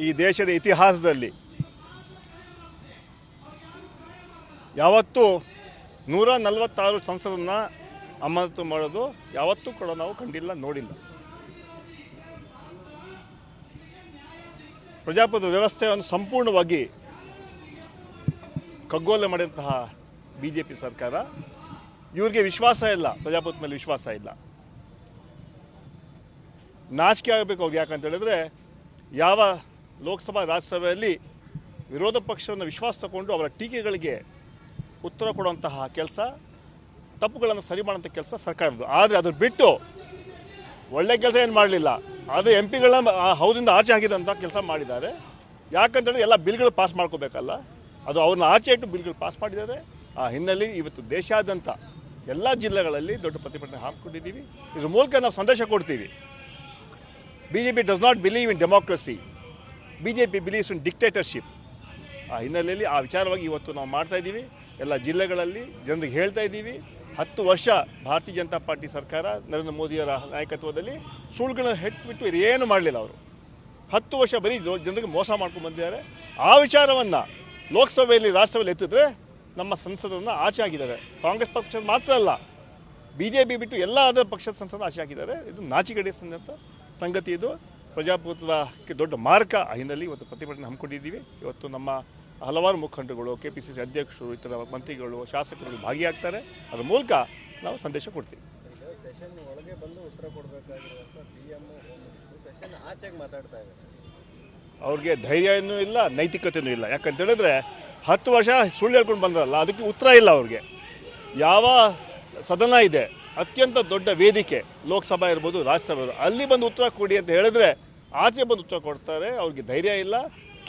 ಈ ದೇಶದ ಇತಿಹಾಸದಲ್ಲಿ ಯಾವತ್ತೂ 146 ಸಂಸದನ್ನು ಅಮಾನತು ಮಾಡೋದು ಯಾವತ್ತೂ ಕೂಡ ನಾವು ಕಂಡಿಲ್ಲ, ನೋಡಿಲ್ಲ. ಪ್ರಜಾಪ್ರಭುತ್ವ ವ್ಯವಸ್ಥೆಯನ್ನು ಸಂಪೂರ್ಣವಾಗಿ ಕಗ್ಗೊಲೆ ಮಾಡಿದಂತಹ BJP ಸರ್ಕಾರ, ಇವ್ರಿಗೆ ವಿಶ್ವಾಸ ಇಲ್ಲ, ಪ್ರಜಾಪ್ರಭುತ್ವ ಮೇಲೆ ವಿಶ್ವಾಸ ಇಲ್ಲ. ನಾಚಿಕೆ ಆಗಬೇಕು ಅವ್ರಿಗೆ. ಯಾಕಂತ ಹೇಳಿದ್ರೆ ಯಾವ ಲೋಕಸಭಾ ರಾಜ್ಯಸಭೆಯಲ್ಲಿ ವಿರೋಧ ಪಕ್ಷವನ್ನು ವಿಶ್ವಾಸ ತಗೊಂಡು ಅವರ ಟೀಕೆಗಳಿಗೆ ಉತ್ತರ ಕೊಡುವಂತಹ ಕೆಲಸ, ತಪ್ಪುಗಳನ್ನು ಸರಿ ಮಾಡುವಂಥ ಕೆಲಸ ಸರ್ಕಾರದ್ದು. ಆದರೆ ಅದ್ರ ಬಿಟ್ಟು ಒಳ್ಳೆ ಕೆಲಸ ಏನು ಮಾಡಲಿಲ್ಲ. ಅದು MP ಗಳನ್ನ ಹೌದಿಂದ ಆಚೆ ಹಾಕಿದಂಥ ಕೆಲಸ ಮಾಡಿದ್ದಾರೆ. ಯಾಕಂತೇಳಿದ್ರೆ ಎಲ್ಲ ಬಿಲ್ಗಳು ಪಾಸ್ ಮಾಡ್ಕೋಬೇಕಲ್ಲ, ಅದು ಅವ್ರನ್ನ ಆಚೆ ಇಟ್ಟು ಬಿಲ್ಗಳು ಪಾಸ್ ಮಾಡಿದ್ದಾರೆ. ಆ ಹಿನ್ನೆಲೆ ಇವತ್ತು ದೇಶಾದ್ಯಂತ ಎಲ್ಲ ಜಿಲ್ಲೆಗಳಲ್ಲಿ ದೊಡ್ಡ ಪ್ರತಿಭಟನೆ ಹಾಕಿಕೊಂಡಿದ್ದೀವಿ. ಇದ್ರ ಮೂಲಕ ನಾವು ಸಂದೇಶ ಕೊಡ್ತೀವಿ, BJP does not believe in democracy, BJP believes in dictatorship. ಆ ಹಿನ್ನೆಲೆಯಲ್ಲಿ ಆ ವಿಚಾರವಾಗಿ ಇವತ್ತು ನಾವು ಮಾಡ್ತಾ ಇದ್ದೀವಿ. ಎಲ್ಲ ಜಿಲ್ಲೆಗಳಲ್ಲಿ ಜನರಿಗೆ ಹೇಳ್ತಾ ಇದ್ದೀವಿ, 10 ವರ್ಷ ಭಾರತೀಯ ಜನತಾ ಪಾರ್ಟಿ ಸರ್ಕಾರ ನರೇಂದ್ರ ಮೋದಿಯವರ ನಾಯಕತ್ವದಲ್ಲಿ ಸುಳ್ಳುಗಳನ್ನ ಹೆಟ್ಬಿಟ್ಟು ಏನು ಮಾಡಲಿಲ್ಲ. ಅವರು 10 ವರ್ಷ ಬರೀ ಜನರಿಗೆ ಮೋಸ ಮಾಡ್ಕೊಂಡು ಬಂದಿದ್ದಾರೆ. ಆ ವಿಚಾರವನ್ನು ಲೋಕಸಭೆಯಲ್ಲಿ ರಾಜ್ಯಸಭೆಯಲ್ಲಿ ಎತ್ತಿದ್ರೆ ನಮ್ಮ ಸಂಸದನ್ನು ಆಚೆ ಹಾಕಿದ್ದಾರೆ. ಕಾಂಗ್ರೆಸ್ ಪಕ್ಷದ ಮಾತ್ರ ಅಲ್ಲ, BJP ಬಿಟ್ಟು ಎಲ್ಲ ಅದರ ಪಕ್ಷದ ಸಂಸದನ್ನು ಆಚೆ ಹಾಕಿದ್ದಾರೆ. ಇದು ನಾಚಿಕೆಗೇಡಿನ ಸಂಗತಿ. ಇದು ಪ್ರಜಾಪ್ರಭುತ್ವಕ್ಕೆ ದೊಡ್ಡ ಮಾರಕ. ಆ ಹಿನ್ನೆಲೆ ಇವತ್ತು ಪ್ರತಿಭಟನೆ ಹಮ್ಮಿಕೊಂಡಿದ್ದೀವಿ. ಇವತ್ತು ನಮ್ಮ ಹಲವಾರು ಮುಖಂಡರುಗಳು, KPCC ಅಧ್ಯಕ್ಷರು, ಇತರ ಮಂತ್ರಿಗಳು, ಶಾಸಕರು ಭಾಗಿಯಾಗ್ತಾರೆ. ಅದರ ಮೂಲಕ ನಾವು ಸಂದೇಶ ಕೊಡ್ತೀವಿ. ಸೆಷನ್ ಒಳಗೆ ಬಂದು ಉತ್ತರ ಕೊಡಬೇಕಾಗಿರುವಂಥ PM ಸೆಷನ್ ಆಚೆಗೆ ಮಾತಾಡ್ತಾ ಇದ್ದಾರೆ. ಅವ್ರಿಗೆ ಧೈರ್ಯನೂ ಇಲ್ಲ, ನೈತಿಕತೆಯೂ ಇಲ್ಲ. ಯಾಕಂತ ಹೇಳಿದ್ರೆ 10 ವರ್ಷ ಸುಳ್ಳು ಹೇಳ್ಕೊಂಡು ಬಂದ್ರಲ್ಲ, ಅದಕ್ಕೆ ಉತ್ತರ ಇಲ್ಲ ಅವ್ರಿಗೆ. ಯಾವ ಸದನ ಇದೆ, ಅತ್ಯಂತ ದೊಡ್ಡ ವೇದಿಕೆ, ಲೋಕಸಭಾ ಇರ್ಬೋದು, ರಾಜ್ಯಸಭೆ ಇರ್ಬೋದು, ಅಲ್ಲಿ ಬಂದು ಉತ್ತರ ಕೊಡಿ ಅಂತ ಹೇಳಿದ್ರೆ ಆಚೆ ಬಂದು ಉತ್ತರ ಕೊಡ್ತಾರೆ. ಅವ್ರಿಗೆ ಧೈರ್ಯ ಇಲ್ಲ.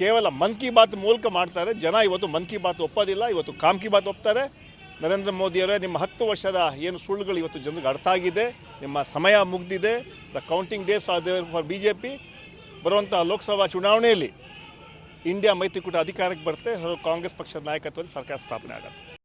ಕೇವಲ ಮನ್ ಕಿ ಬಾತ್ ಮೂಲಕ ಮಾಡ್ತಾರೆ. ಜನ ಇವತ್ತು ಮನ್ ಕಿ ಬಾತ್ ಒಪ್ಪೋದಿಲ್ಲ, ಇವತ್ತು ಕಾಮ್ ಕಿ ಬಾತ್ ಒಪ್ತಾರೆ. ನರೇಂದ್ರ ಮೋದಿಯವರೇ, ನಿಮ್ಮ 10 ವರ್ಷದ ಏನು ಸುಳ್ಳುಗಳು ಇವತ್ತು ಜನರಿಗೆ ಅರ್ಥ ಆಗಿದೆ. ನಿಮ್ಮ ಸಮಯ ಮುಗಿದಿದೆ. The counting days are there for BJP. ಬರುವಂಥ ಲೋಕಸಭಾ ಚುನಾವಣೆಯಲ್ಲಿ ಇಂಡಿಯಾ ಮೈತ್ರಿಕೂಟ ಅಧಿಕಾರಕ್ಕೆ ಬರುತ್ತೆ. ಕಾಂಗ್ರೆಸ್ ಪಕ್ಷದ ನಾಯಕತ್ವದಲ್ಲಿ ಸರ್ಕಾರ ಸ್ಥಾಪನೆ ಆಗುತ್ತೆ.